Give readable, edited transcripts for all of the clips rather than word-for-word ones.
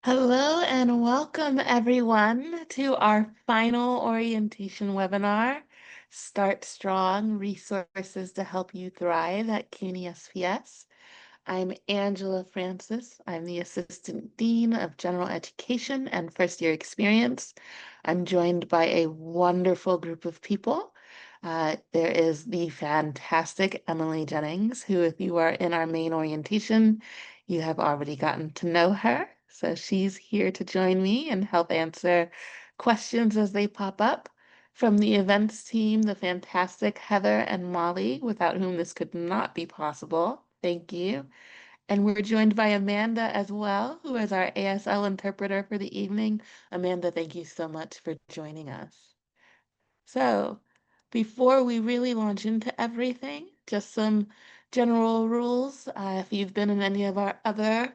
Hello and welcome everyone to our final orientation webinar, Start Strong, Resources to Help You Thrive at CUNY SPS. I'm Angela Francis. I'm the Assistant Dean of General Education and First Year Experience. I'm joined by a wonderful group of people. There is the fantastic Emily Jennings, who, if you are in our main orientation, you have already gotten to know her. So she's here to join me and help answer questions as they pop up. From the events team, the fantastic Heather and Molly, without whom this could not be possible. Thank you. And we're joined by Amanda as well, who is our ASL interpreter for the evening. Amanda, thank you so much for joining us. So, before we really launch into everything, just some general rules. If you've been in any of our other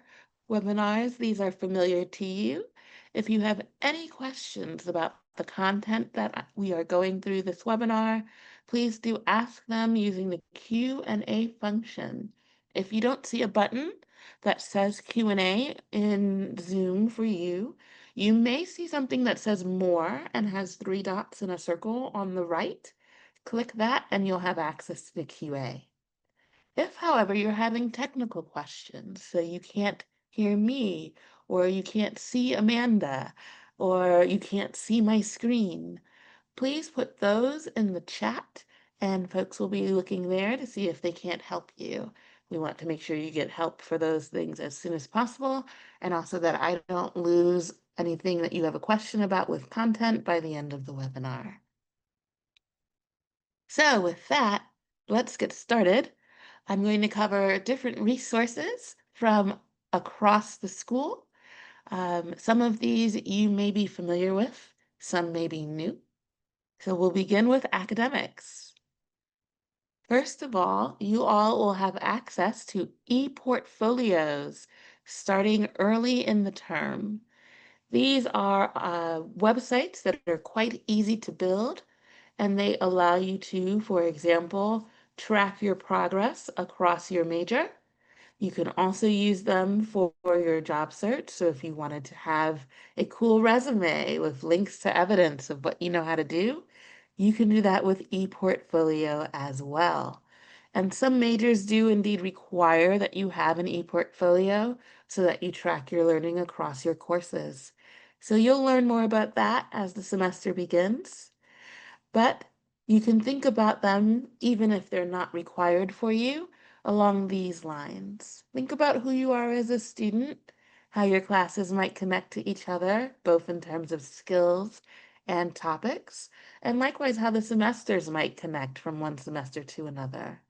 webinars, these are familiar to you. If you have any questions about the content that we are going through this webinar, please do ask them using the Q&A function. If you don't see a button that says Q&A in Zoom for you, you may see something that says more and has 3 dots in a circle on the right. Click that and you'll have access to the QA. If, however, you're having technical questions, so you can't hear me, or you can't see Amanda, or you can't see my screen, please put those in the chat and folks will be looking there to see if they can't help you. We want to make sure you get help for those things as soon as possible, and also that I don't lose anything that you have a question about with content by the end of the webinar. So with that, let's get started. I'm going to cover different resources from across the school. Some of these you may be familiar with, some may be new. So we'll begin with academics. First of all, you all will have access to e-portfolios starting early in the term. These are websites that are quite easy to build, and they allow you to, for example, track your progress across your major. You can also use them for your job search. So if you wanted to have a cool resume with links to evidence of what you know how to do, you can do that with ePortfolio as well. And some majors do indeed require that you have an ePortfolio so that you track your learning across your courses. So you'll learn more about that as the semester begins. But you can think about them even if they're not required for you along these lines. Think about who you are as a student, how your classes might connect to each other, both in terms of skills and topics, and likewise how the semesters might connect from one semester to another.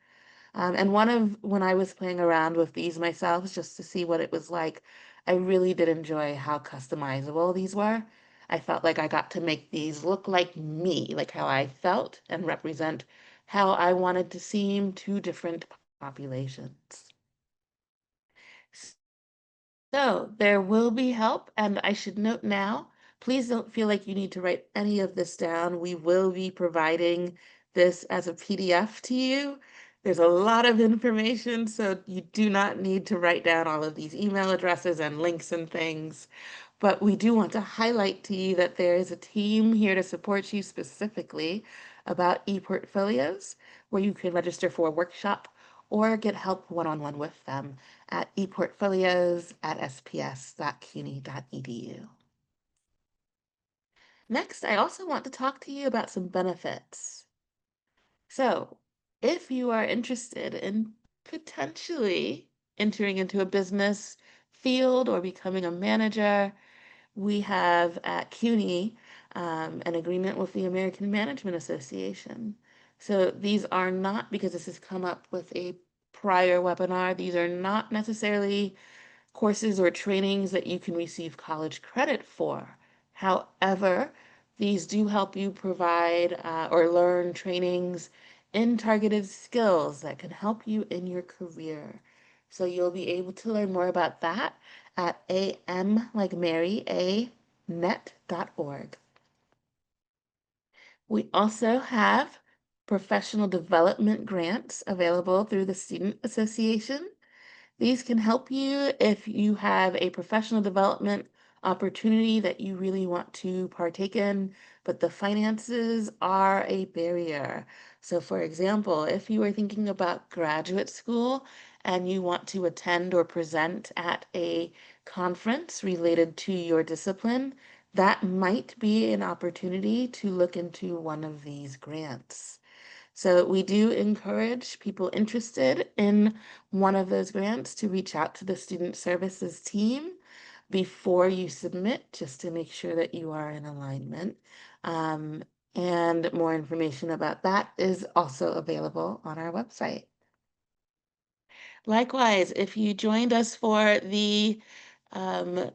And when I was playing around with these myself, just to see what it was like, I really did enjoy how customizable these were. I felt like I got to make these look like me, like how I felt and represent how I wanted to seem to different populations. So there will be help, and I should note now, please don't feel like you need to write any of this down. We will be providing this as a PDF to you. There's a lot of information, so you do not need to write down all of these email addresses and links and things. But we do want to highlight to you that there is a team here to support you specifically about ePortfolios, where you can register for a workshop or get help one-on-one with them at eportfolios@sps.cuny.edu. Next, I also want to talk to you about some benefits. So, if you are interested in potentially entering into a business field or becoming a manager, we have at CUNY an agreement with the American Management Association. So these are not, because this has come up with a prior webinar, these are not necessarily courses or trainings that you can receive college credit for. However, these do help you provide or learn trainings in targeted skills that can help you in your career. So you'll be able to learn more about that at am like Mary, net.org. We also have professional development grants available through the Student Association. These can help you if you have a professional development opportunity that you really want to partake in, but the finances are a barrier. So, for example, if you are thinking about graduate school and you want to attend or present at a conference related to your discipline, that might be an opportunity to look into one of these grants. So we do encourage people interested in one of those grants to reach out to the student services team before you submit, just to make sure that you are in alignment. Um, and more information about that is also available on our website. Likewise, if you joined us for the um,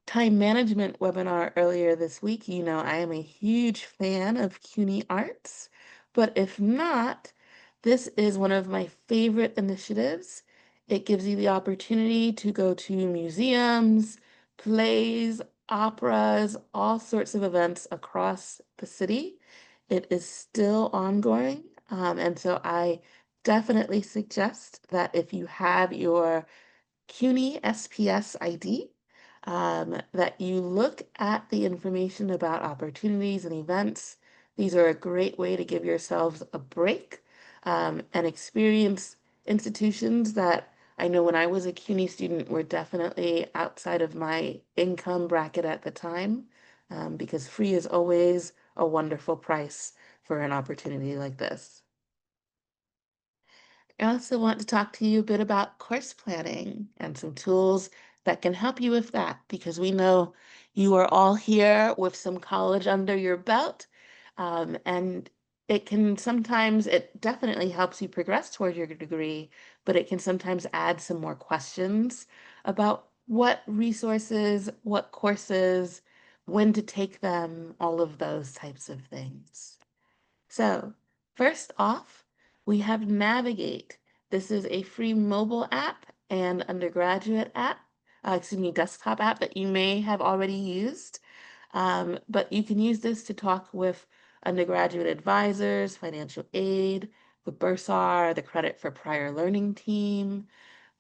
time management webinar earlier this week, you know I am a huge fan of CUNY Arts, but if not, this is one of my favorite initiatives. It gives you the opportunity to go to museums, plays, operas, all sorts of events across the city. It is still ongoing, and so I definitely suggest that if you have your CUNY SPS ID, that you look at the information about opportunities and events. These are a great way to give yourselves a break and experience institutions that I know when I was a CUNY student were definitely outside of my income bracket at the time, because free is always a wonderful price for an opportunity like this. I also want to talk to you a bit about course planning and some tools that can help you with that because we know you are all here with some college under your belt. And it definitely helps you progress toward your degree, but it can sometimes add some more questions about what resources, what courses, when to take them, all of those types of things. So, first off, we have Navigate. This is a free mobile app and undergraduate app, desktop app that you may have already used. But you can use this to talk with undergraduate advisors, financial aid, the bursar, the credit for prior learning team,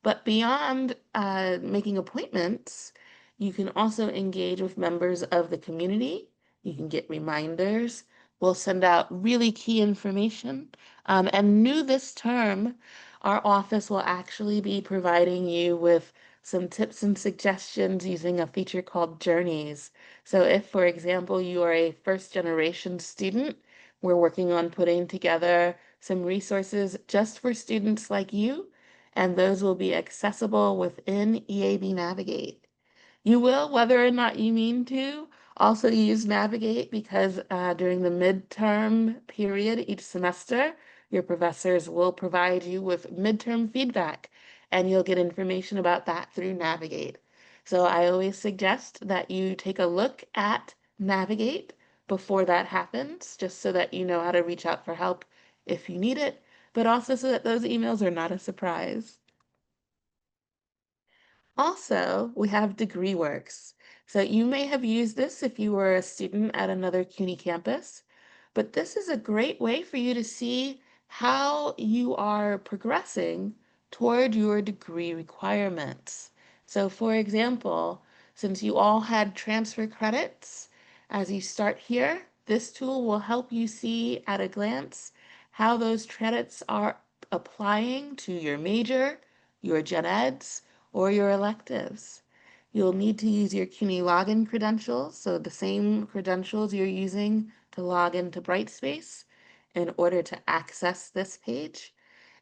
but beyond making appointments, you can also engage with members of the community. You can get reminders. We'll send out really key information. And new this term, our office will actually be providing you with some tips and suggestions using a feature called Journeys. So if, for example, you are a first generation student, we're working on putting together some resources just for students like you, and those will be accessible within EAB Navigate. You will, whether or not you mean to, also use Navigate because during the midterm period each semester, your professors will provide you with midterm feedback, and you'll get information about that through Navigate. So I always suggest that you take a look at Navigate before that happens, just so that you know how to reach out for help if you need it, but also so that those emails are not a surprise. Also, we have DegreeWorks. So you may have used this if you were a student at another CUNY campus, but this is a great way for you to see how you are progressing toward your degree requirements. So for example, since you all had transfer credits, as you start here, this tool will help you see at a glance how those credits are applying to your major, your gen eds, or your electives. You'll need to use your CUNY login credentials, so the same credentials you're using to log into Brightspace in order to access this page.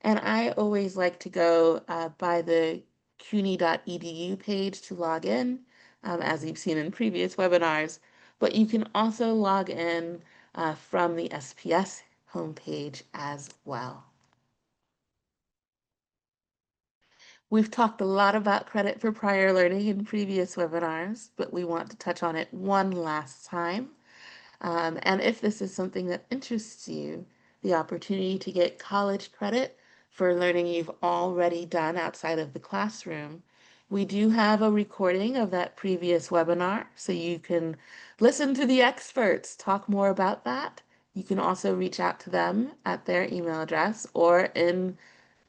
And I always like to go by the cuny.edu page to log in, as you've seen in previous webinars, but you can also log in from the SPS homepage as well. We've talked a lot about credit for prior learning in previous webinars, but we want to touch on it one last time. And if this is something that interests you, the opportunity to get college credit for learning you've already done outside of the classroom, we do have a recording of that previous webinar, so you can listen to the experts talk more about that. You can also reach out to them at their email address or in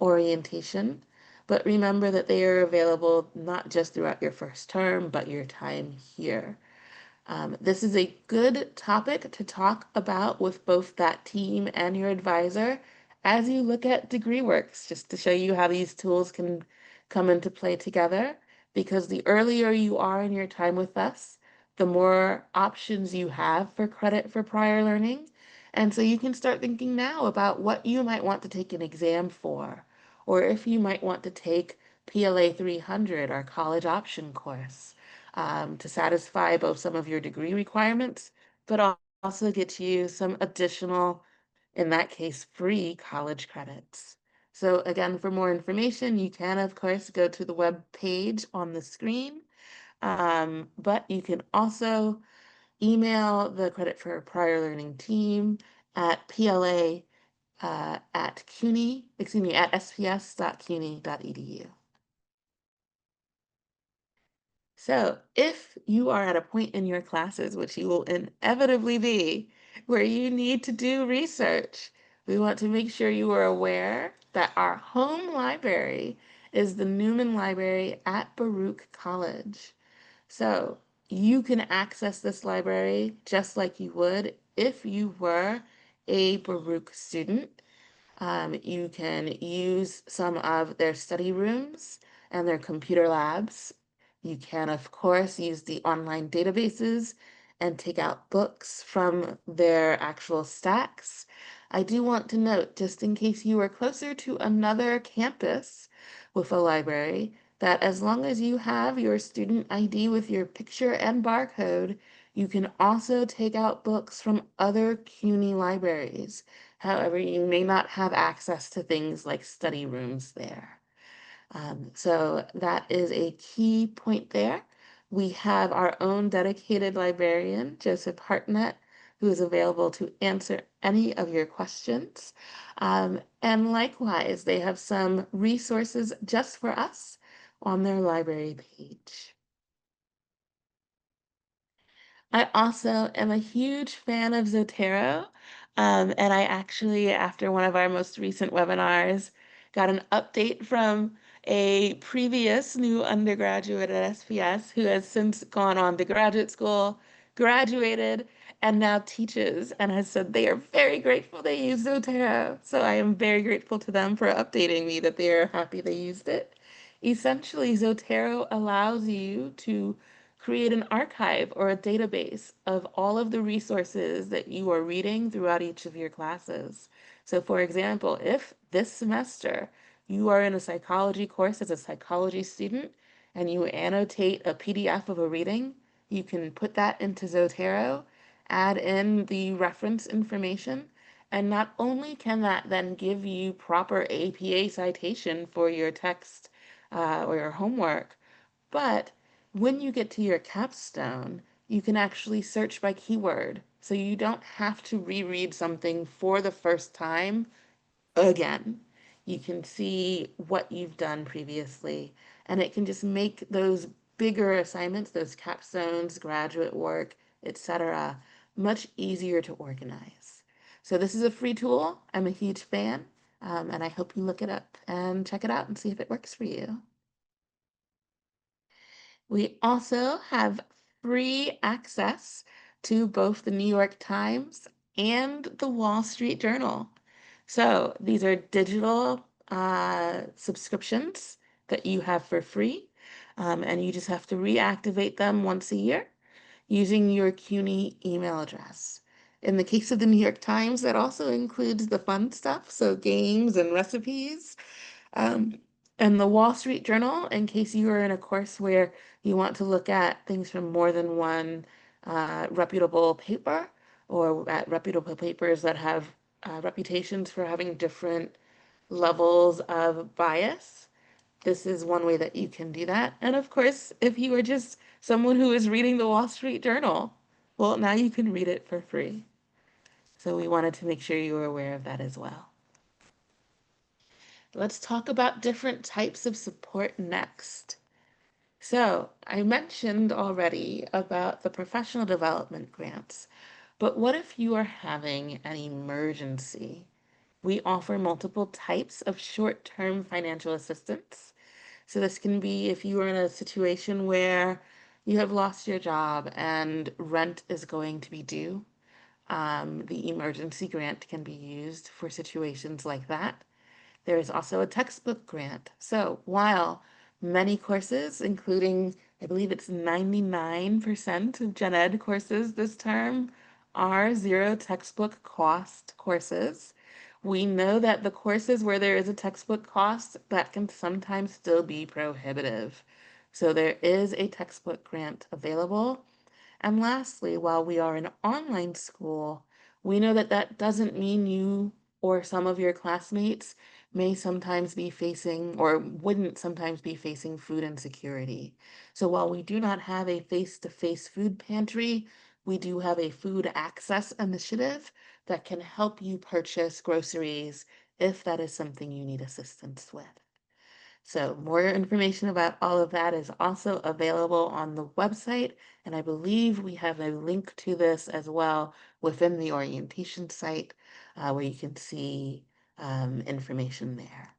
orientation. but remember that they are available not just throughout your first term, but your time here. This is a good topic to talk about with both that team and your advisor as you look at degree works, just to show you how these tools can come into play together. Because the earlier you are in your time with us, the more options you have for credit for prior learning. And so you can start thinking now about what you might want to take an exam for, or if you might want to take PLA 300, our college option course, to satisfy both some of your degree requirements, but also get you some additional, in that case, free college credits. So again, for more information, you can, of course, go to the web page on the screen, but you can also email the Credit for Prior Learning team at PLA at CUNY, excuse me, at sps.cuny.edu. So, if you are at a point in your classes, which you will inevitably be, where you need to do research, we want to make sure you are aware that our home library is the Newman Library at Baruch College. So, you can access this library just like you would if you were a Baruch student. You can use some of their study rooms and their computer labs. You can, of course, use the online databases and take out books from their actual stacks. I do want to note, just in case you are closer to another campus with a library, that as long as you have your student ID with your picture and barcode, you can also take out books from other CUNY libraries. However, you may not have access to things like study rooms there. So that is a key point there. We have our own dedicated librarian, Joseph Hartnett, who is available to answer any of your questions. And likewise, they have some resources just for us on their library page. I also am a huge fan of Zotero. And I actually, after one of our most recent webinars, got an update from a previous new undergraduate at SPS who has since gone on to graduate school, graduated, and now teaches, and has said they are very grateful they use Zotero. So I am very grateful to them for updating me that they are happy they used it. Essentially, Zotero allows you to create an archive or a database of all of the resources that you are reading throughout each of your classes. So, for example, if this semester you are in a psychology course as a psychology student and you annotate a PDF of a reading, you can put that into Zotero, add in the reference information, and not only can that then give you proper APA citation for your text or your homework, but when you get to your capstone, you can actually search by keyword. So you don't have to reread something for the first time again. You can see what you've done previously, and it can just make those bigger assignments, those capstones, graduate work, etc., much easier to organize. So this is a free tool. I'm a huge fan, and I hope you look it up and check it out and see if it works for you. We also have free access to both the New York Times and the Wall Street Journal. So these are digital subscriptions that you have for free, and you just have to reactivate them once a year using your CUNY email address. In the case of the New York Times, that also includes the fun stuff, so games and recipes. Um, and the Wall Street Journal, in case you are in a course where you want to look at things from more than one reputable paper, or at reputable papers that have reputations for having different levels of bias. This is one way that you can do that. And of course, if you are just someone who is reading the Wall Street Journal, well, now you can read it for free. So we wanted to make sure you were aware of that as well. Let's talk about different types of support next. So, I mentioned already about the professional development grants, but what if you are having an emergency? We offer multiple types of short-term financial assistance, So this can be if you are in a situation where you have lost your job and rent is going to be due. The emergency grant can be used for situations like that. There is also a textbook grant. So while many courses, including, I believe it's 99% of gen ed courses this term, are zero textbook cost courses, we know that the courses where there is a textbook cost, that can sometimes still be prohibitive. So there is a textbook grant available. And lastly, while we are an online school, we know that that doesn't mean you or some of your classmates may sometimes be facing or wouldn't sometimes be facing food insecurity. So while we do not have a face-to-face food pantry, we do have a food access initiative that can help you purchase groceries if that is something you need assistance with. So more information about all of that is also available on the website, and I believe we have a link to this as well within the orientation site where you can see information there.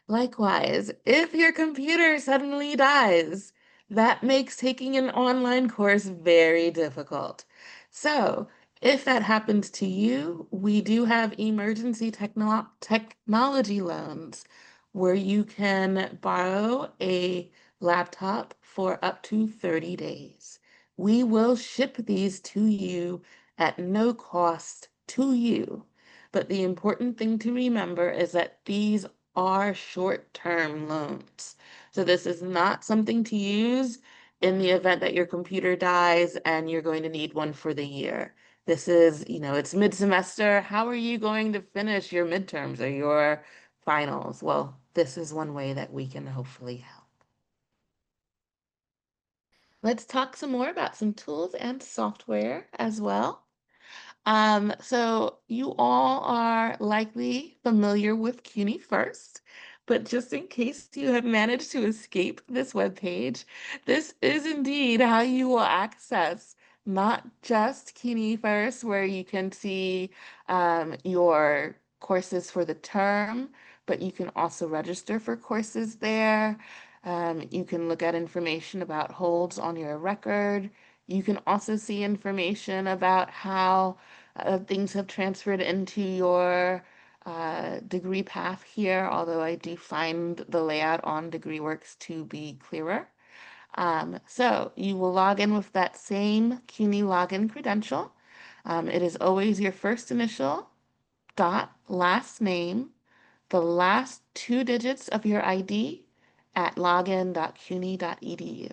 Likewise, if your computer suddenly dies, that makes taking an online course very difficult. So, if that happens to you, we do have emergency technology loans where you can borrow a laptop for up to 30 days. We will ship these to you at no cost to you. But the important thing to remember is that these are short-term loans. So this is not something to use in the event that your computer dies and you're going to need one for the year. This is, it's mid-semester. How are you going to finish your midterms or your finals? Well, this is one way that we can hopefully help. Let's talk some more about some tools and software as well. So you all are likely familiar with CUNY First, but just in case you have managed to escape this webpage, this is indeed how you will access not just CUNY First, where you can see your courses for the term, but you can also register for courses there. You can look at information about holds on your record. You can also see information about how things have transferred into your degree path here, although I do find the layout on DegreeWorks to be clearer. So you will log in with that same CUNY login credential. It is always your first initial dot last name, the last two digits of your ID at login.cuny.edu.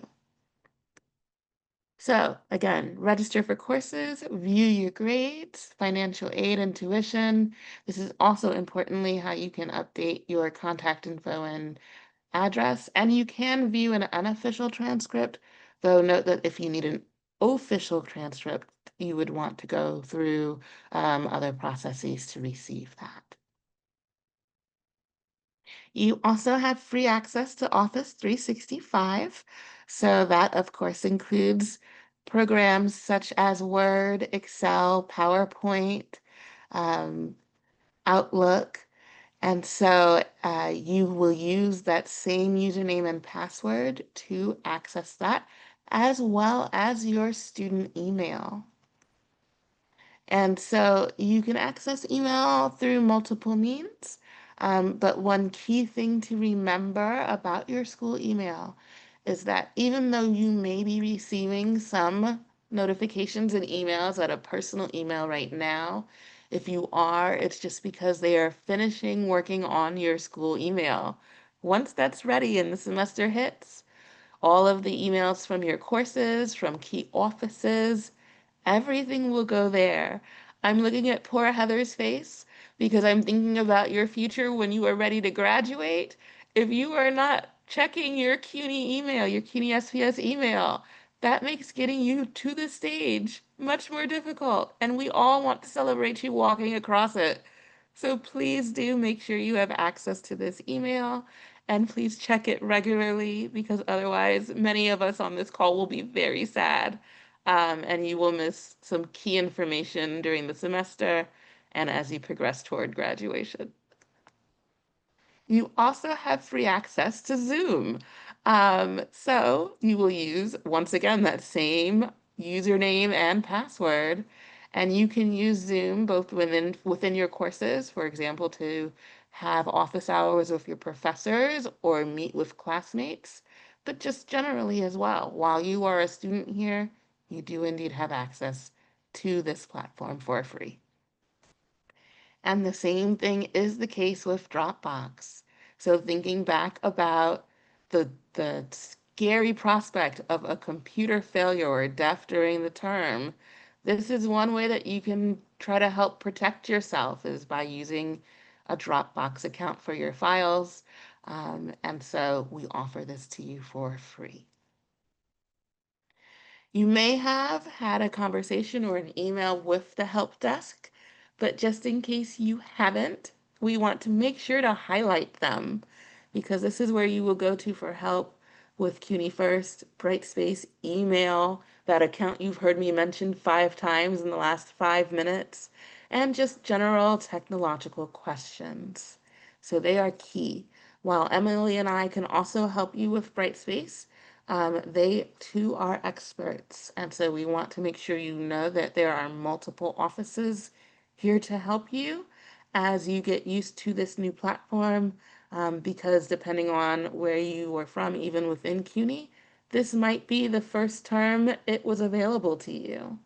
So again, register for courses, view your grades, financial aid and tuition. This is also importantly how you can update your contact info and address, and you can view an unofficial transcript, though note that if you need an official transcript, you would want to go through other processes to receive that. You also have free access to Office 365. So that, of course, includes programs such as Word, Excel, PowerPoint, um, Outlook. And so you will use that same username and password to access that, as well as your student email. And so you can access email through multiple means, but one key thing to remember about your school email is that even though you may be receiving some notifications and emails at a personal email right now, if you are, it's just because they are finishing working on your school email. Once that's ready and the semester hits, all of the emails from your courses, from key offices, everything will go there. I'm looking at poor Heather's face because I'm thinking about your future when you are ready to graduate. If you are not checking your CUNY email, your CUNY SPS email, that makes getting you to the stage much more difficult. And we all want to celebrate you walking across it. So please do make sure you have access to this email and please check it regularly because otherwise many of us on this call will be very sad and you will miss some key information during the semester and as you progress toward graduation. You also have free access to Zoom. So you will use, once again, that same username and password, and you can use Zoom both within your courses, for example, to have office hours with your professors or meet with classmates, but just generally as well. While you are a student here, you do indeed have access to this platform for free. And the same thing is the case with Dropbox. So thinking back about the scary prospect of a computer failure or death during the term, this is one way that you can try to help protect yourself is by using a Dropbox account for your files. And so we offer this to you for free. You may have had a conversation or an email with the help desk, but just in case you haven't, we want to make sure to highlight them because this is where you will go to for help with CUNY First, Brightspace, email, that account you've heard me mention 5 times in the last 5 minutes, and just general technological questions. So they are key. While Emily and I can also help you with Brightspace, they too are experts. And so we want to make sure you know that there are multiple offices here to help you as you get used to this new platform. Because depending on where you were from, even within CUNY, this might be the first term it was available to you.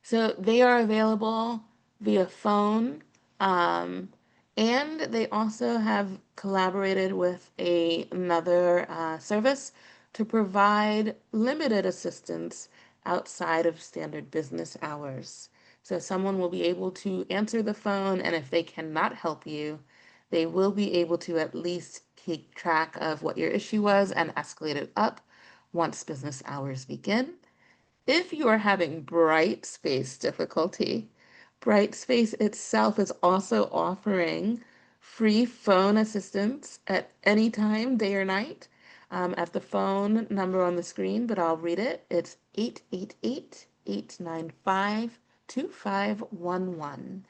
So they are available via phone, um, and they also have collaborated with another service to provide limited assistance outside of standard business hours. So someone will be able to answer the phone, and if they cannot help you, they will be able to at least keep track of what your issue was and escalate it up once business hours begin. If you are having Brightspace difficulty, Brightspace itself is also offering free phone assistance at any time, day or night, at the phone number on the screen, but I'll read it. It's 888-895-2511.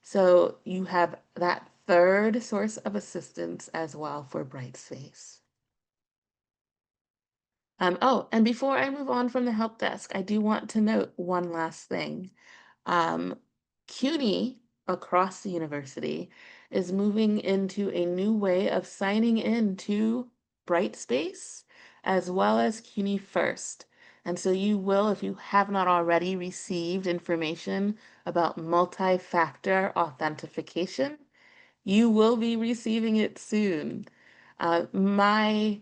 So you have that third source of assistance as well for Brightspace. Oh, and before I move on from the help desk, I do want to note one last thing. Um, CUNY across the university is moving into a new way of signing in to Brightspace as well as CUNY First. And so you will, if you have not already received information about multi-factor authentication, you will be receiving it soon. My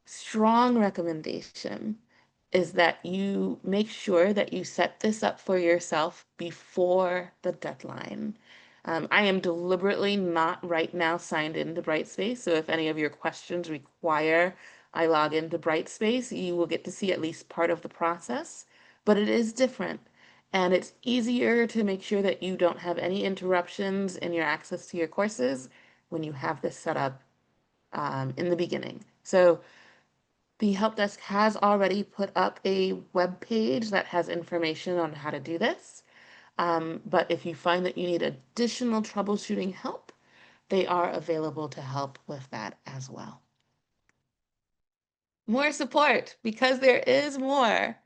strong recommendation is that you make sure that you set this up for yourself before the deadline. I am deliberately not right now signed into Brightspace, so if any of your questions require I log into Brightspace, you will get to see at least part of the process, but it is different. And it's easier to make sure that you don't have any interruptions in your access to your courses when you have this set up in the beginning. So the help desk has already put up a web page that has information on how to do this. But if you find that you need additional troubleshooting help, they are available to help with that as well. More support because there is more.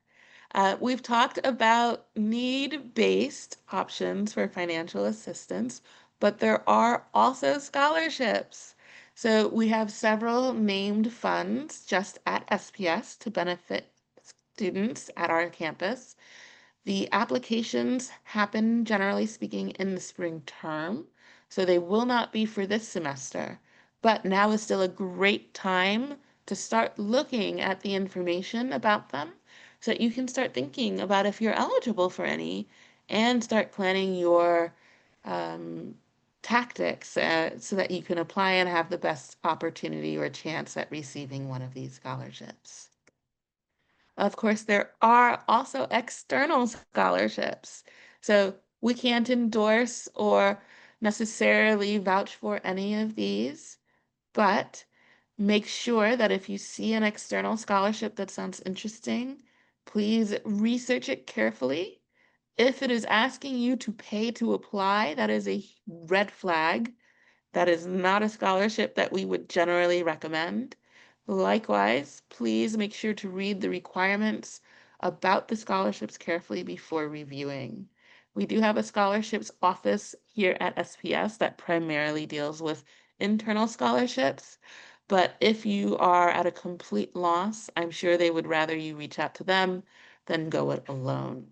We've talked about need-based options for financial assistance, but there are also scholarships. So we have several named funds just at SPS to benefit students at our campus. The applications happen, generally speaking, in the spring term, so they will not be for this semester. But now is still a great time to start looking at the information about them so that you can start thinking about if you're eligible for any and start planning your um, tactics so that you can apply and have the best opportunity or chance at receiving one of these scholarships. Of course, there are also external scholarships. So we can't endorse or necessarily vouch for any of these, but make sure that if you see an external scholarship that sounds interesting, please research it carefully. If it is asking you to pay to apply, that is a red flag That is not a scholarship that we would generally recommend. Likewise, please make sure to read the requirements about the scholarships carefully before reviewing. We do have a scholarships office here at SPS that primarily deals with internal scholarships, but if you are at a complete loss, I'm sure they would rather you reach out to them than go it alone.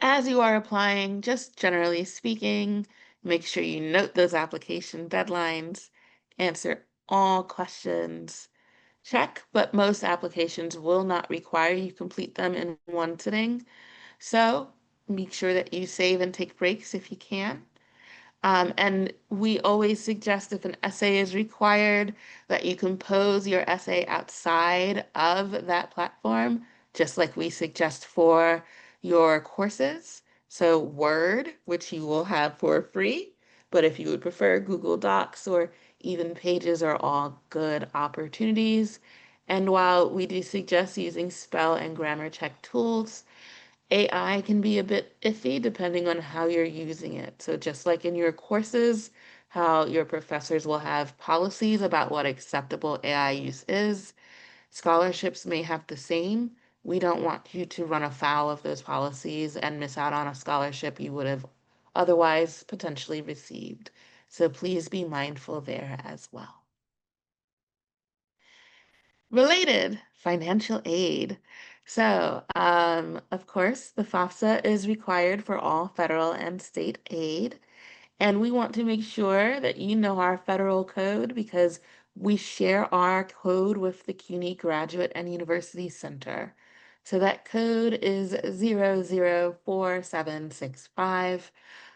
As you are applying, just generally speaking, make sure you note those application deadlines, answer all questions, check, but most applications will not require you complete them in one sitting. So make sure that you save and take breaks if you can. And we always suggest if an essay is required that you compose your essay outside of that platform, just like we suggest for your courses. So Word, which you will have for free, but if you would prefer Google Docs or even Pages are all good opportunities. And while we do suggest using spell and grammar check tools, AI can be a bit iffy depending on how you're using it. So just like in your courses, how your professors will have policies about what acceptable AI use is, scholarships may have the same. We don't want you to run afoul of those policies and miss out on a scholarship you would have otherwise potentially received. So please be mindful there as well. Related, financial aid. So, of course, the FAFSA is required for all federal and state aid. And we want to make sure that you know our federal code because we share our code with the CUNY Graduate and University Center. So that code is 004765.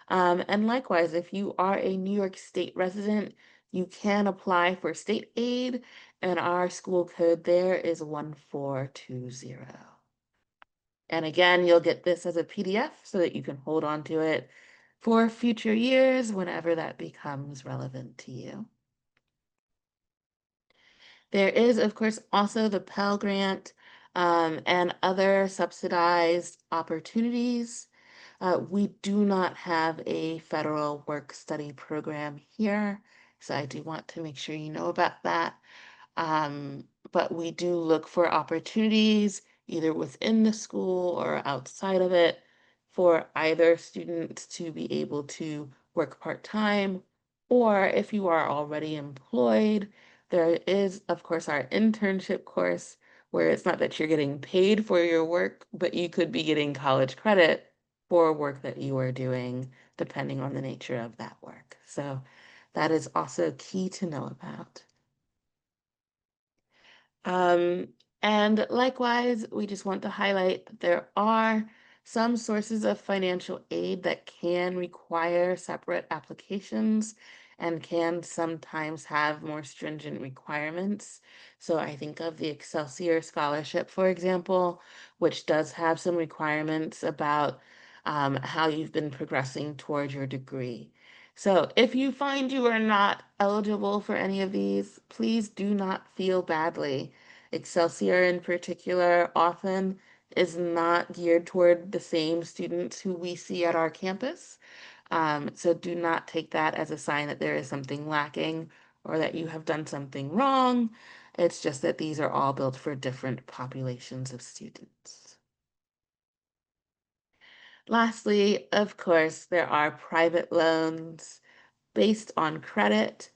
And likewise, if you are a New York State resident, you can apply for state aid, and our school code there is 1420. And again, you'll get this as a PDF so that you can hold on to it for future years whenever that becomes relevant to you. There is, of course, also the Pell Grant and other subsidized opportunities. We do not have a federal work study program here, so I do want to make sure you know about that. But we do look for opportunities either within the school or outside of it for either students to be able to work part-time, or if you are already employed, there is, of course, our internship course where it's not that you're getting paid for your work, but you could be getting college credit for work that you are doing, depending on the nature of that work. So that is also key to know about. Um, and likewise, we just want to highlight that there are some sources of financial aid that can require separate applications and can sometimes have more stringent requirements. So I think of the Excelsior Scholarship, for example, which does have some requirements about how you've been progressing toward your degree. So if you find you are not eligible for any of these, please do not feel badly. Excelsior in particular often is not geared toward the same students who we see at our campus. So do not take that as a sign that there is something lacking or that you have done something wrong. It's just that these are all built for different populations of students. Lastly, of course, there are private loans based on credit.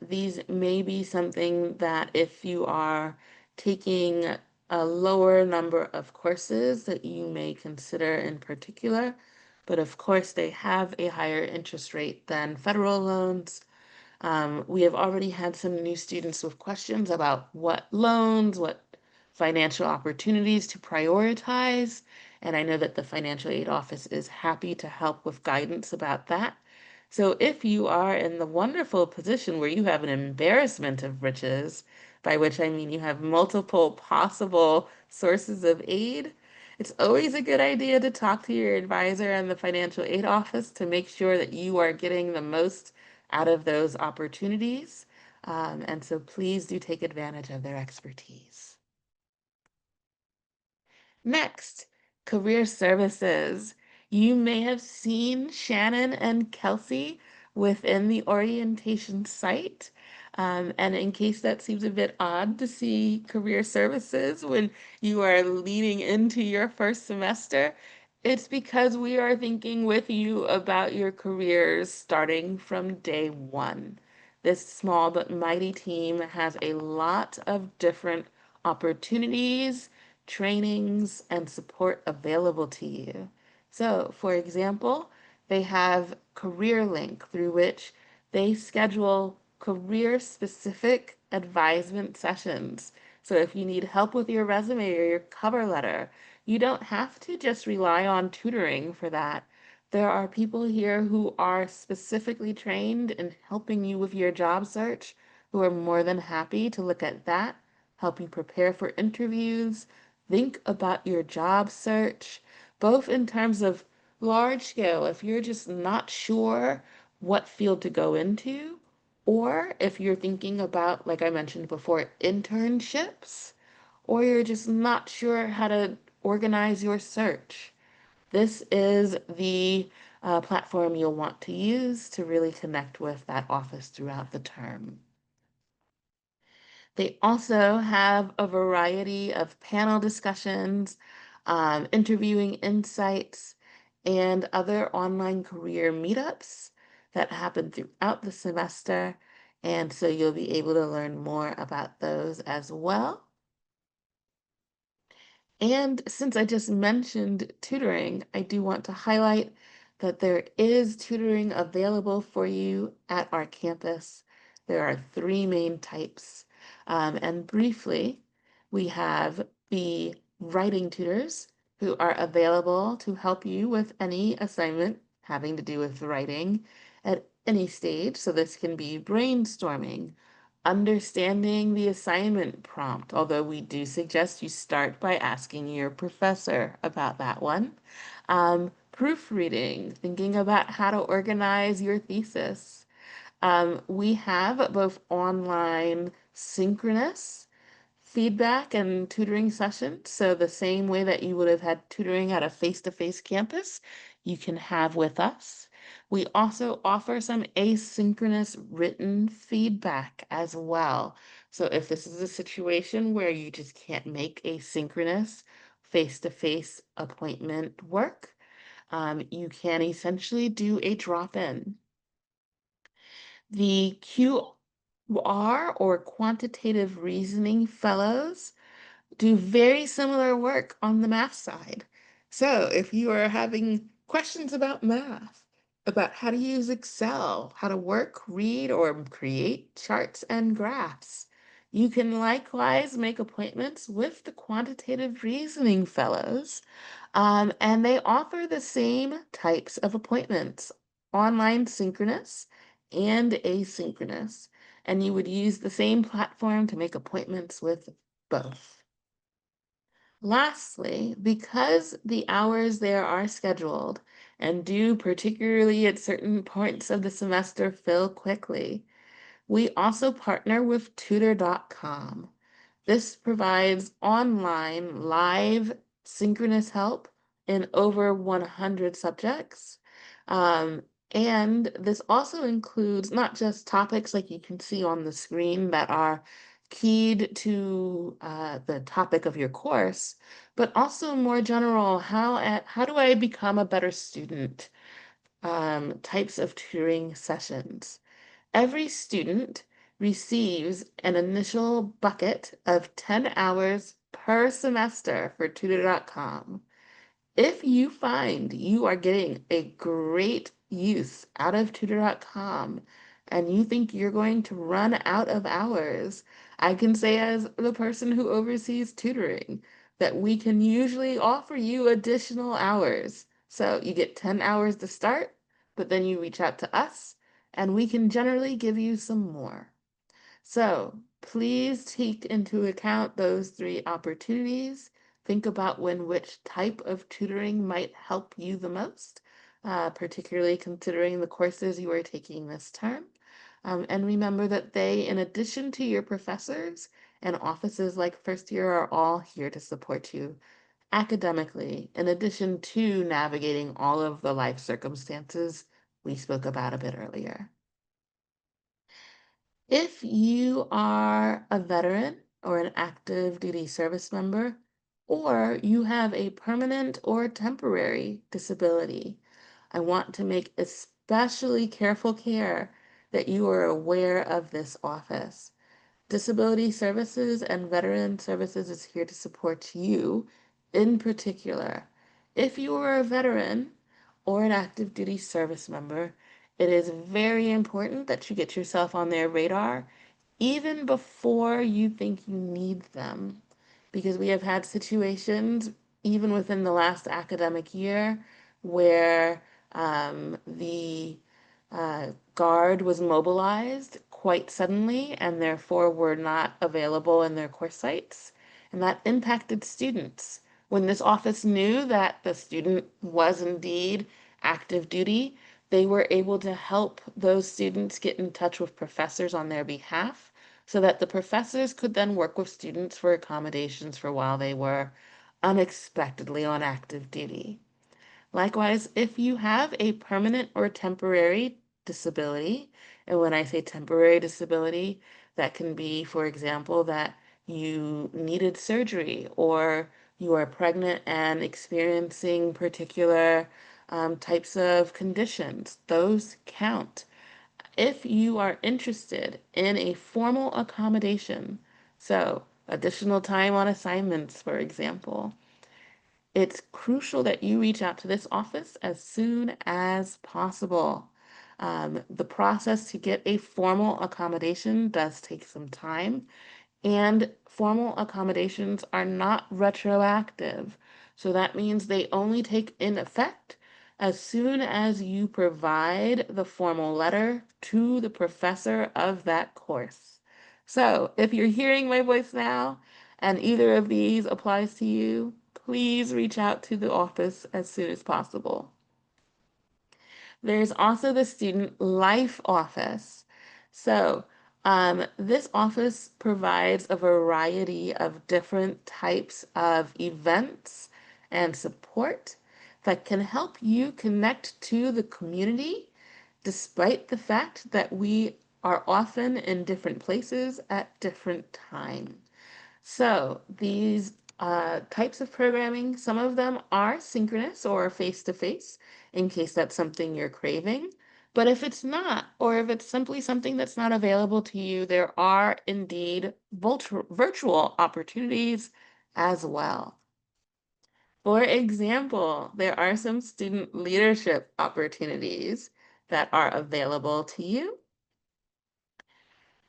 These may be something that if you are taking a lower number of courses that you may consider in particular, but of course they have a higher interest rate than federal loans. We have already had some new students with questions about what loans, what financial opportunities to prioritize. And I know that the financial aid office is happy to help with guidance about that. So if you are in the wonderful position where you have an embarrassment of riches, by which I mean you have multiple possible sources of aid, it's always a good idea to talk to your advisor in the financial aid office to make sure that you are getting the most out of those opportunities. And so please do take advantage of their expertise. Next, career services. You may have seen Shannon and Kelsey within the orientation site. And in case that seems a bit odd to see career services when you are leading into your first semester, it's because we are thinking with you about your careers starting from day one. This small but mighty team has a lot of different opportunities, trainings, and support available to you. So, for example, they have CareerLink through which they schedule career-specific advisement sessions. So if you need help with your resume or your cover letter, you don't have to just rely on tutoring for that. There are people here who are specifically trained in helping you with your job search, who are more than happy to look at that, help you prepare for interviews, think about your job search, both in terms of large scale, if you're just not sure what field to go into, or if you're thinking about, like I mentioned before, internships, or you're just not sure how to organize your search. This is the platform you'll want to use to really connect with that office throughout the term. They also have a variety of panel discussions, interviewing insights, and other online career meetups that happen throughout the semester. And so you'll be able to learn more about those as well. And since I just mentioned tutoring, I do want to highlight that there is tutoring available for you at our campus. There are three main types. And briefly, we have the writing tutors who are available to help you with any assignment having to do with writing at any stage. So this can be brainstorming, understanding the assignment prompt, although we do suggest you start by asking your professor about that one. Proofreading, thinking about how to organize your thesis. We have both online synchronous feedback and tutoring sessions. So the same way that you would have had tutoring at a face-to-face campus, you can have with us. We also offer some asynchronous written feedback as well. So if this is a situation where you just can't make a synchronous face-to-face appointment work, you can essentially do a drop-in. The QR or quantitative reasoning fellows do very similar work on the math side. So if you are having questions about math, about how to use Excel, how to work, read, or create charts and graphs, you can likewise make appointments with the quantitative reasoning fellows, and they offer the same types of appointments, online synchronous and asynchronous, and you would use the same platform to make appointments with both. Lastly, because the hours there are scheduled and do particularly at certain points of the semester fill quickly, we also partner with tutor.com. This provides online, live, synchronous help in over 100 subjects. Um, and this also includes not just topics like you can see on the screen that are keyed to the topic of your course, but also more general, how do I become a better student? Types of tutoring sessions. Every student receives an initial bucket of 10 hours per semester for tutor.com. If you find you are getting a great use out of tutor.com and you think you're going to run out of hours, I can say as the person who oversees tutoring that we can usually offer you additional hours. So you get 10 hours to start, but then you reach out to us and we can generally give you some more. So please take into account those three opportunities. Think about when which type of tutoring might help you the most, particularly considering the courses you are taking this term. And remember that they, in addition to your professors and offices like first year, are all here to support you academically, in addition to navigating all of the life circumstances we spoke about a bit earlier. If you are a veteran or an active duty service member, or you have a permanent or temporary disability, I want to make especially careful care that you are aware of this office. Disability Services and Veteran Services is here to support you in particular. If you are a veteran or an active duty service member, it is very important that you get yourself on their radar even before you think you need them. Because we have had situations, even within the last academic year, where the guard was mobilized quite suddenly and therefore were not available in their course sites. And that impacted students. When this office knew that the student was indeed active duty, they were able to help those students get in touch with professors on their behalf so that the professors could then work with students for accommodations for while they were unexpectedly on active duty. Likewise, if you have a permanent or temporary disability, and when I say temporary disability, that can be, for example, that you needed surgery or you are pregnant and experiencing particular types of conditions, those count. If you are interested in a formal accommodation, so additional time on assignments, for example, it's crucial that you reach out to this office as soon as possible. The process to get a formal accommodation does take some time, and formal accommodations are not retroactive. So that means they only take in effect as soon as you provide the formal letter to the professor of that course. So if you're hearing my voice now and either of these applies to you, please reach out to the office as soon as possible. There's also the Student Life Office. So, this office provides a variety of different types of events and support that can help you connect to the community, despite the fact that we are often in different places at different times. So these types of programming, some of them are synchronous or face-to-face in case that's something you're craving. But if it's not, or if it's simply something that's not available to you, there are indeed virtual opportunities as well. For example, there are some student leadership opportunities that are available to you.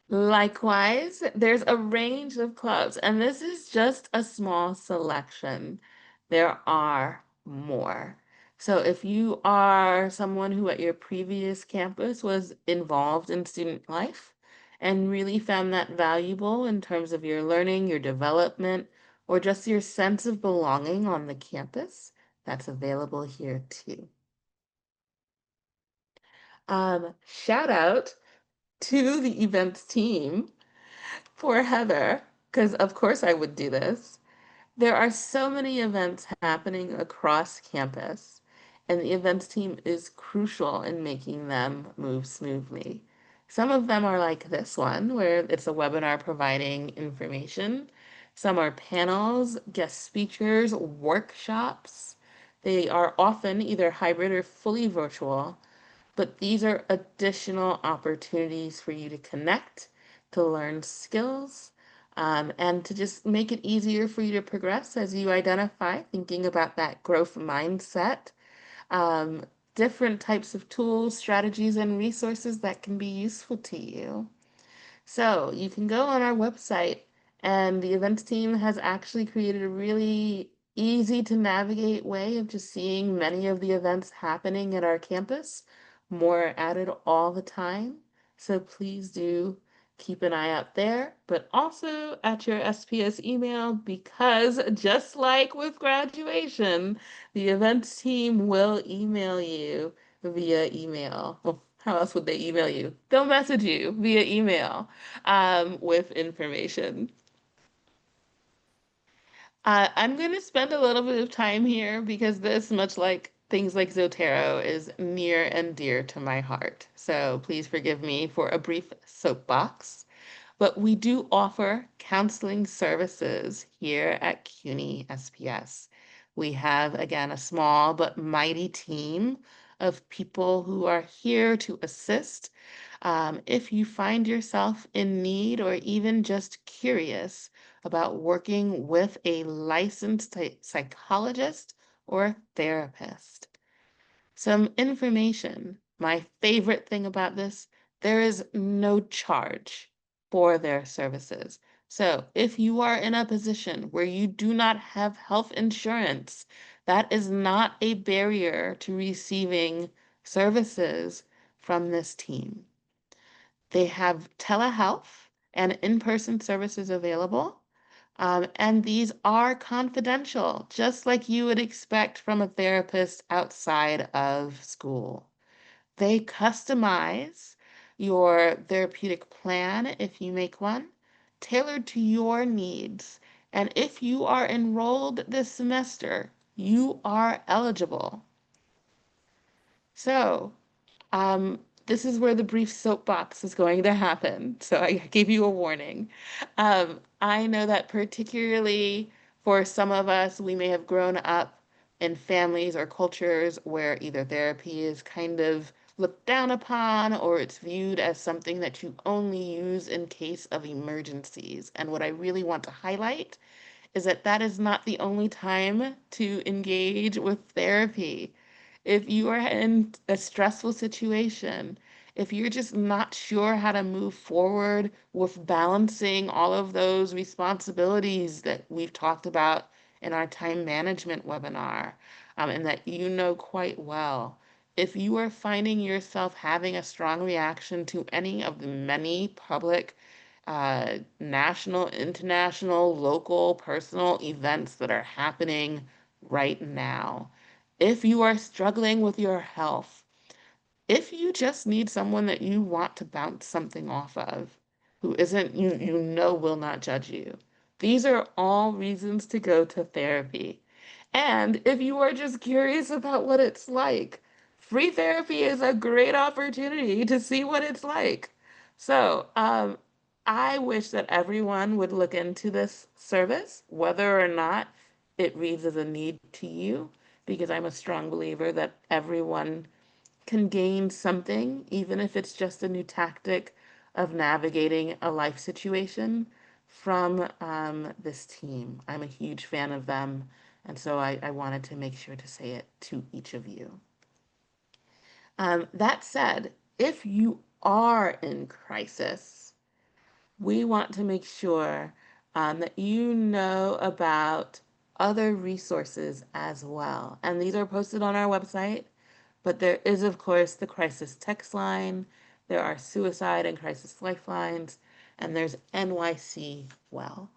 Likewise, there's a range of clubs, and this is just a small selection. There are more. So if you are someone who at your previous campus was involved in student life and really found that valuable in terms of your learning, your development, or just your sense of belonging on the campus, that's available here too. Shout out to the events team. Poor Heather, because of course I would do this. There are so many events happening across campus, and the events team is crucial in making them move smoothly. Some of them are like this one, where it's a webinar providing information. Some are panels, guest speakers, workshops. They are often either hybrid or fully virtual, but these are additional opportunities for you to connect, to learn skills, and to just make it easier for you to progress as you identify, thinking about that growth mindset, um, different types of tools, strategies, and resources that can be useful to you. So you can go on our website, and the events team has actually created a really easy to navigate way of just seeing many of the events happening at our campus, more added all the time. So please do keep an eye out there, but also at your SPS email, because just like with graduation, the events team will email you via email. Well, how else would they email you? They'll message you via email with information. I'm going to spend a little bit of time here because this, much like things like Zotero, is near and dear to my heart. So please forgive me for a brief soapbox. But we do offer counseling services here at CUNY SPS. We have, again, a small but mighty team of people who are here to assist. If you find yourself in need or even just curious about working with a licensed psychologist or therapist. Some information. My favorite thing about this, there is no charge for their services. So if you are in a position where you do not have health insurance, that is not a barrier to receiving services from this team. They have telehealth and in-person services available. And these are confidential, just like you would expect from a therapist outside of school. They customize your therapeutic plan if you make one, tailored to your needs. And if you are enrolled this semester, you are eligible. So, this is where the brief soapbox is going to happen. So I gave you a warning. I know that particularly for some of us, we may have grown up in families or cultures where either therapy is kind of looked down upon or it's viewed as something that you only use in case of emergencies. And what I really want to highlight is that that is not the only time to engage with therapy. If you are in a stressful situation, if you're just not sure how to move forward with balancing all of those responsibilities that we've talked about in our time management webinar, and that you know quite well, if you are finding yourself having a strong reaction to any of the many public national, international, local, personal events that are happening right now. If you are struggling with your health, if you just need someone that you want to bounce something off of, who isn't, you know will not judge you, these are all reasons to go to therapy. And if you are just curious about what it's like, free therapy is a great opportunity to see what it's like. So, I wish that everyone would look into this service, whether or not it reads as a need to you, because I'm a strong believer that everyone can gain something, even if it's just a new tactic of navigating a life situation from this team. I'm a huge fan of them, and so I wanted to make sure to say it to each of you. That said, if you are in crisis, we want to make sure that you know about other resources as well. And these are posted on our website, but there is, of course, the crisis text line, there are suicide and crisis lifelines, and there's NYC Well.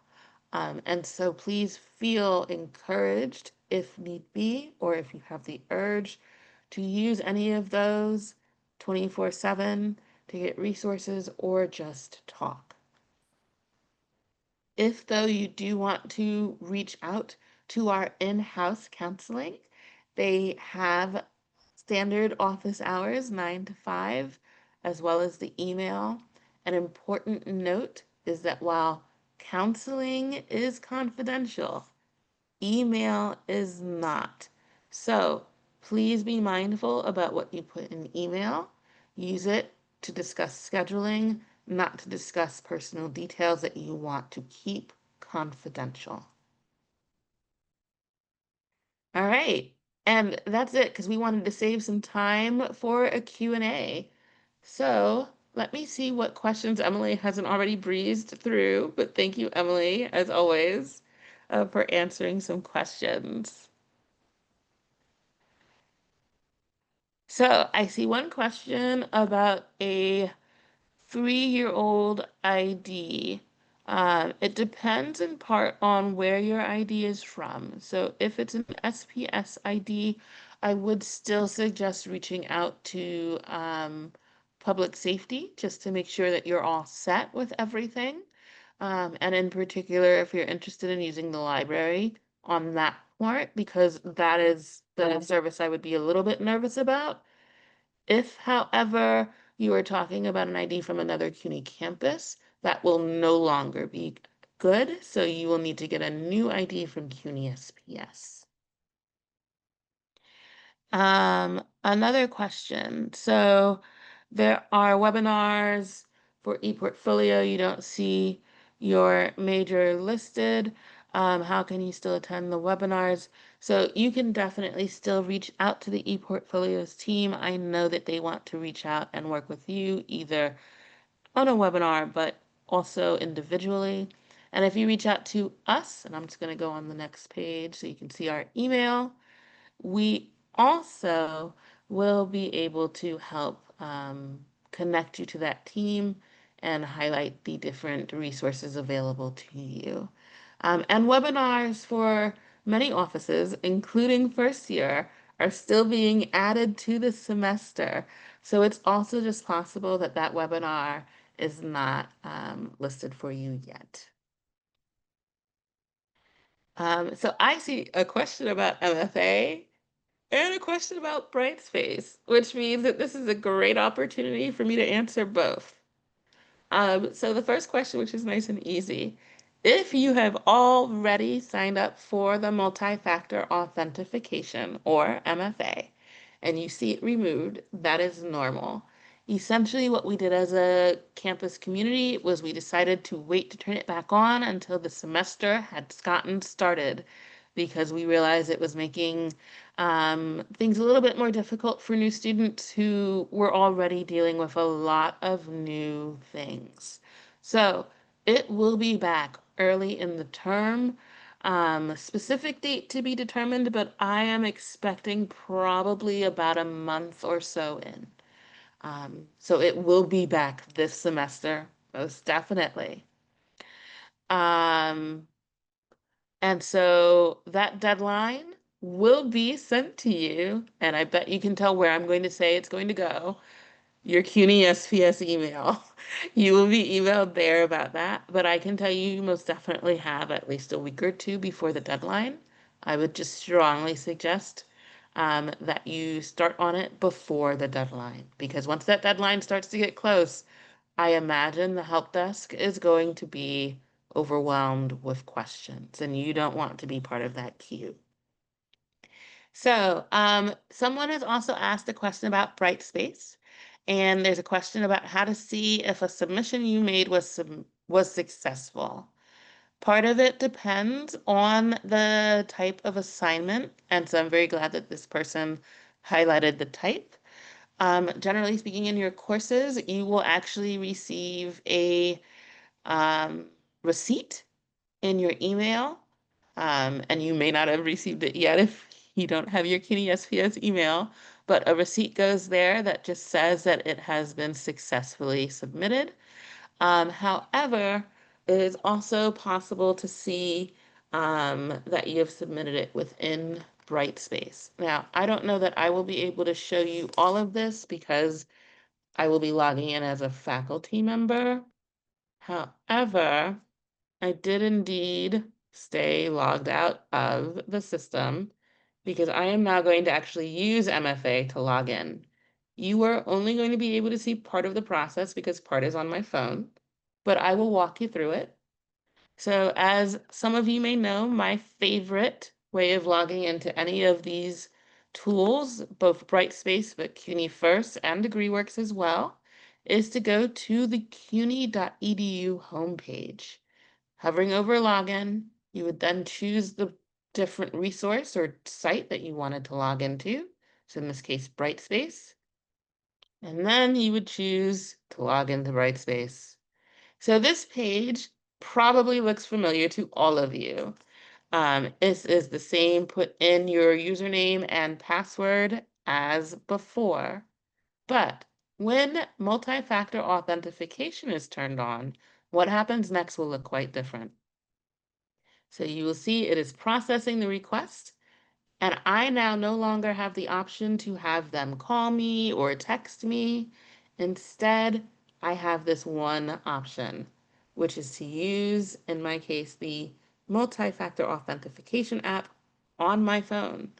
And so please feel encouraged if need be, or if you have the urge to use any of those 24/7 to get resources or just talk. If, though, you do want to reach out to our in-house counseling, they have standard office hours, 9 to 5, as well as the email. An important note is that while counseling is confidential, email is not. So please be mindful about what you put in email. Use it to discuss scheduling, not to discuss personal details that you want to keep confidential. All right. And that's it because we wanted to save some time for a Q&A. So let me see what questions Emily hasn't already breezed through, but thank you, Emily, as always, for answering some questions. So I see one question about a 3-year-old ID. It depends in part on where your ID is from. So if it's an SPS ID, I would still suggest reaching out to public safety just to make sure that you're all set with everything. And in particular, if you're interested in using the library on that part, because that is the service I would be a little bit nervous about. If, however, you are talking about an ID from another CUNY campus, that will no longer be good, so you will need to get a new ID from CUNY SPS. Another question. So there are webinars for ePortfolio. You don't see your major listed. How can you still attend the webinars? So you can definitely still reach out to the ePortfolios team. I know that they want to reach out and work with you either on a webinar, but also individually. And if you reach out to us, and I'm just going to go on the next page so you can see our email, we also will be able to help connect you to that team and highlight the different resources available to you. And webinars for many offices, including first year, are still being added to the semester. So it's also just possible that that webinar is not listed for you yet. So I see a question about MFA and a question about Brightspace, which means that this is a great opportunity for me to answer both. So the first question, which is nice and easy, if you have already signed up for the multi-factor authentication or MFA, and you see it removed, that is normal. Essentially, what we did as a campus community was we decided to wait to turn it back on until the semester had gotten started because we realized it was making things a little bit more difficult for new students who were already dealing with a lot of new things. So it will be back early in the term. Specific date to be determined, but I am expecting probably about a month or so in. So it will be back this semester, most definitely. Um, and so that deadline will be sent to you, and I bet you can tell where I'm going to say it's going to go. Your CUNY SPS email. You will be emailed there about that, but I can tell you most definitely have at least a week or two before the deadline. I would just strongly suggest that you start on it before the deadline, because once that deadline starts to get close, I imagine the help desk is going to be overwhelmed with questions, and you don't want to be part of that queue. So, someone has also asked a question about Brightspace, and there's a question about how to see if a submission you made was successful. Part of it depends on the type of assignment, and so I'm very glad that this person highlighted the type. Generally speaking, in your courses, you will actually receive a um, receipt in your email, and you may not have received it yet if you don't have your CUNY SPS email, but a receipt goes there that just says that it has been successfully submitted. However, it is also possible to see that you have submitted it within Brightspace. Now, I don't know that I will be able to show you all of this because I will be logging in as a faculty member. However, I did indeed stay logged out of the system because I am now going to actually use MFA to log in. You are only going to be able to see part of the process because part is on my phone, but I will walk you through it. So as some of you may know, my favorite way of logging into any of these tools, both Brightspace, but CUNY First and DegreeWorks as well, is to go to the cuny.edu homepage. Hovering over login, you would then choose the different resource or site that you wanted to log into. So in this case, Brightspace. And then you would choose to log into Brightspace. So this page probably looks familiar to all of you. This is the same, put in your username and password as before. But when multi-factor authentication is turned on, what happens next will look quite different. So you will see it is processing the request, and I now no longer have the option to have them call me or text me. Instead, I have this one option. which is to use, in my case, the multi-factor authentication app on my phone.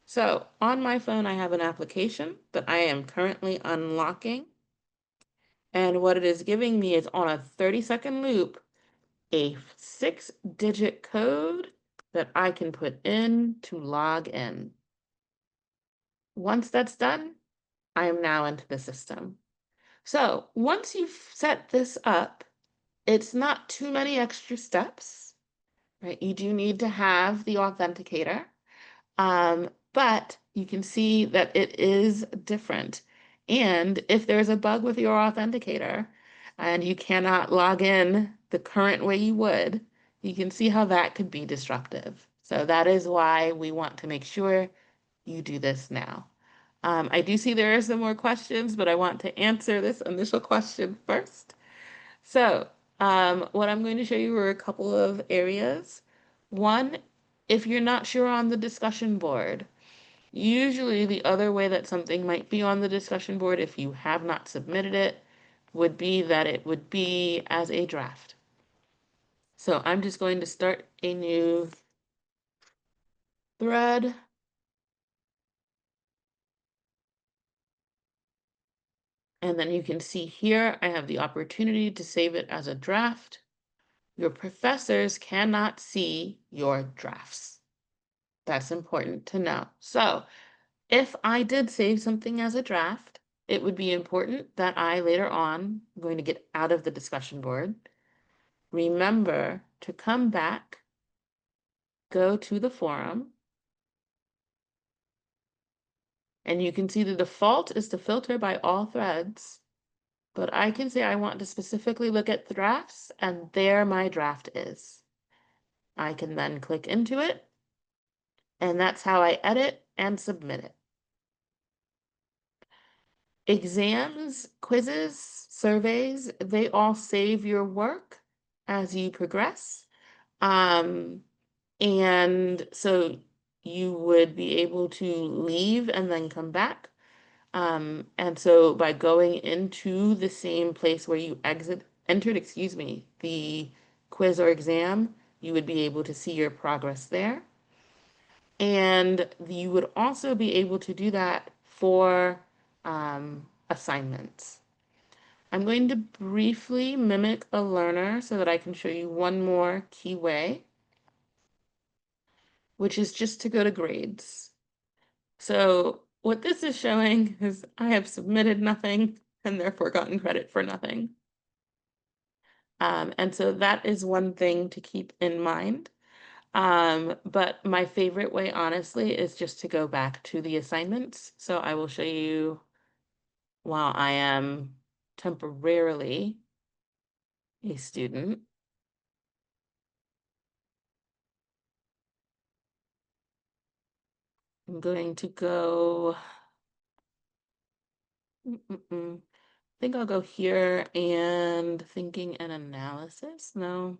So on my phone, I have an application that I am currently unlocking. And what it is giving me is on a 30-second loop, a 6-digit code that I can put in to log in. Once that's done, I am now into the system. So once you've set this up, it's not too many extra steps, right? You do need to have the authenticator, but you can see that it is different. And if there's a bug with your authenticator and you cannot log in the current way you would, you can see how that could be disruptive. So that is why we want to make sure you do this now. I do see there are some more questions, but I want to answer this initial question first. So, what I'm going to show you are a couple of areas. One, if you're not sure on the discussion board, usually the other way that something might be on the discussion board, if you have not submitted it, would be that it would be as a draft. So I'm just going to start a new thread. And then you can see here, I have the opportunity to save it as a draft. Your professors cannot see your drafts. That's important to know. So if I did save something as a draft, it would be important that I later on, I'm going to get out of the discussion board, remember to come back, go to the forum, and you can see the default is to filter by all threads, but I can say I want to specifically look at the drafts, and there my draft is. I can then click into it, and that's how I edit and submit it. Exams, quizzes, surveys, they all save your work as you progress. And so you would be able to leave and then come back. And so by going into the same place where you entered, excuse me, the quiz or exam, you would be able to see your progress there. And you would also be able to do that for assignments. I'm going to briefly mimic a learner so that I can show you one more key way, which is just to go to grades. So what this is showing is I have submitted nothing and therefore gotten credit for nothing. And so that is one thing to keep in mind. But my favorite way, honestly, is just to go back to the assignments. So I will show you while I am temporarily a student. I'm going to go, I think I'll go here and thinking and analysis. No,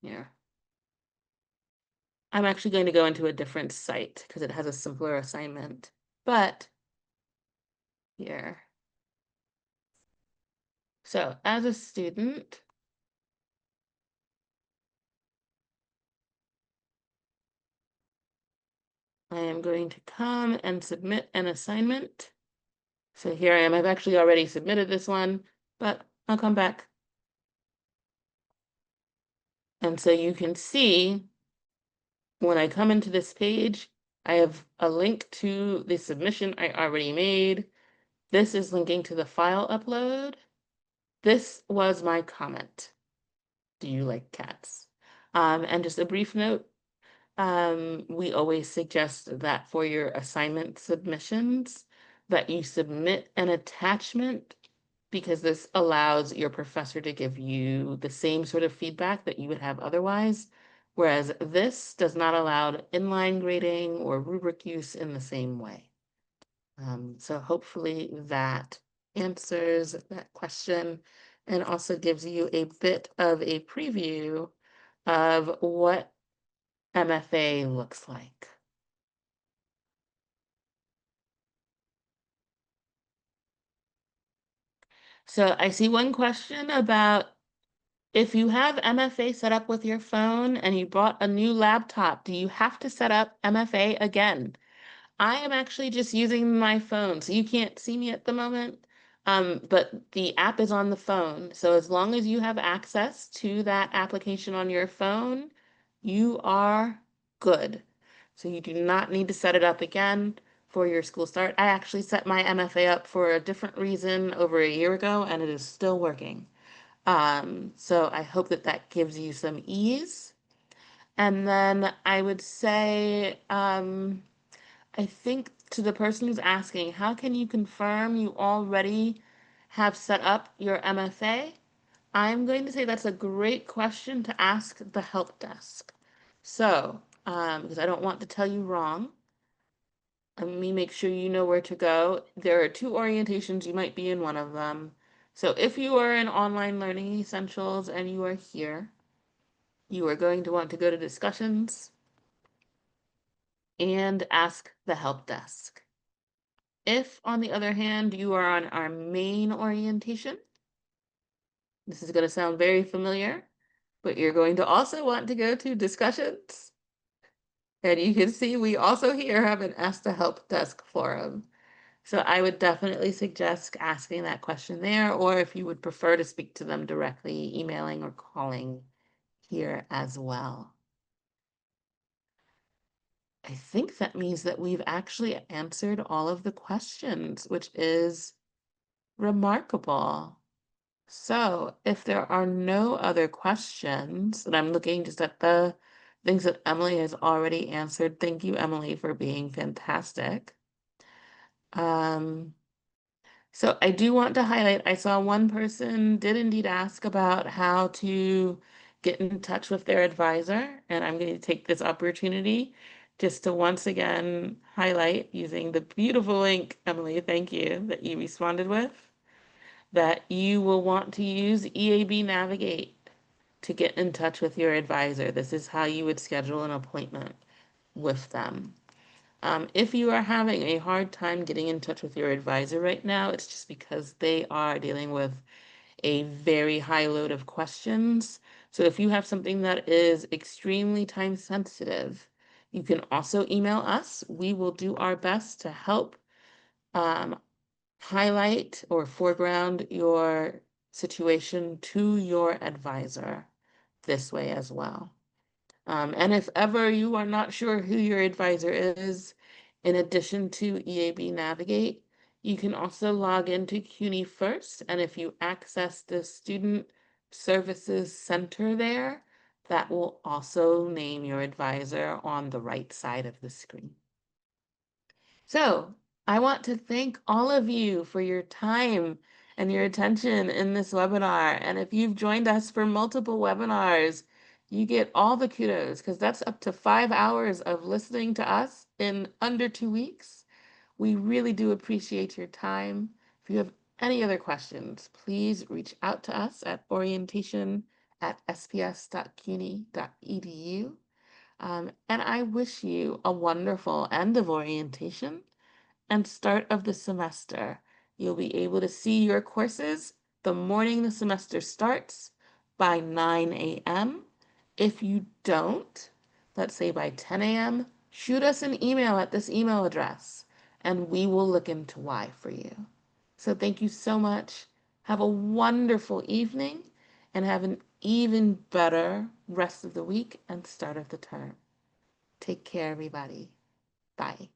here. I'm actually going to go into a different site because it has a simpler assignment, but here. So as a student, I am going to come and submit an assignment. So here I am. I've actually already submitted this one, but I'll come back. And so you can see when I come into this page, I have a link to the submission I already made. This is linking to the file upload. This was my comment. Do you like cats? And just a brief note, we always suggest that for your assignment submissions, that you submit an attachment because this allows your professor to give you the same sort of feedback that you would have otherwise, whereas this does not allow inline grading or rubric use in the same way. So hopefully that answers that question and also gives you a bit of a preview of what MFA looks like. So I see one question about If you have MFA set up with your phone and you bought a new laptop, do you have to set up MFA again? I am actually just using my phone, so you can't see me at the moment. But the app is on the phone. So as long as you have access to that application on your phone, you are good. So you do not need to set it up again for your school start. I actually set my MFA up for a different reason over a year ago, and it is still working. So I hope that that gives you some ease. And then I would say, I think to the person who's asking, how can you confirm you already have set up your MFA? I'm going to say that's a great question to ask the help desk. So, because I don't want to tell you wrong, let me make sure you know where to go. There are two orientations, you might be in one of them. So if you are in online learning essentials and you are here, you are going to want to go to discussions and ask the help desk. If, on the other hand, you are on our main orientation, this is going to sound very familiar, but you're going to also want to go to discussions. And you can see we also here have an Ask the Help Desk forum. So I would definitely suggest asking that question there, or if you would prefer to speak to them directly, emailing or calling here as well. I think that means that we've actually answered all of the questions, which is remarkable. So if there are no other questions, and I'm looking just at the things that Emily has already answered. Thank you, Emily, for being fantastic. So I do want to highlight, I saw one person did indeed ask about how to get in touch with their advisor, and I'm going to take this opportunity just to once again highlight using the beautiful link, Emily, thank you, that you responded with, that you will want to use EAB Navigate to get in touch with your advisor. This is how you would schedule an appointment with them. If you are having a hard time getting in touch with your advisor right now, it's just because they are dealing with a very high load of questions. So if you have something that is extremely time sensitive, you can also email us. We will do our best to help highlight or foreground your situation to your advisor this way as well. And if ever you are not sure who your advisor is, in addition to EAB Navigate, you can also log into CUNY First, and if you access the Student Services Center there, that will also name your advisor on the right side of the screen. So I want to thank all of you for your time and your attention in this webinar. And if you've joined us for multiple webinars, you get all the kudos because that's up to 5 hours of listening to us in under 2 weeks. We really do appreciate your time. If you have any other questions, please reach out to us at orientation@sps.cuny.edu. And I wish you a wonderful end of orientation and start of the semester. You'll be able to see your courses the morning the semester starts by 9 a.m. If you don't, let's say by 10 a.m., shoot us an email at this email address and we will look into why for you. So thank you so much. Have a wonderful evening and have an even better rest of the week and start of the term. Take care, everybody. Bye.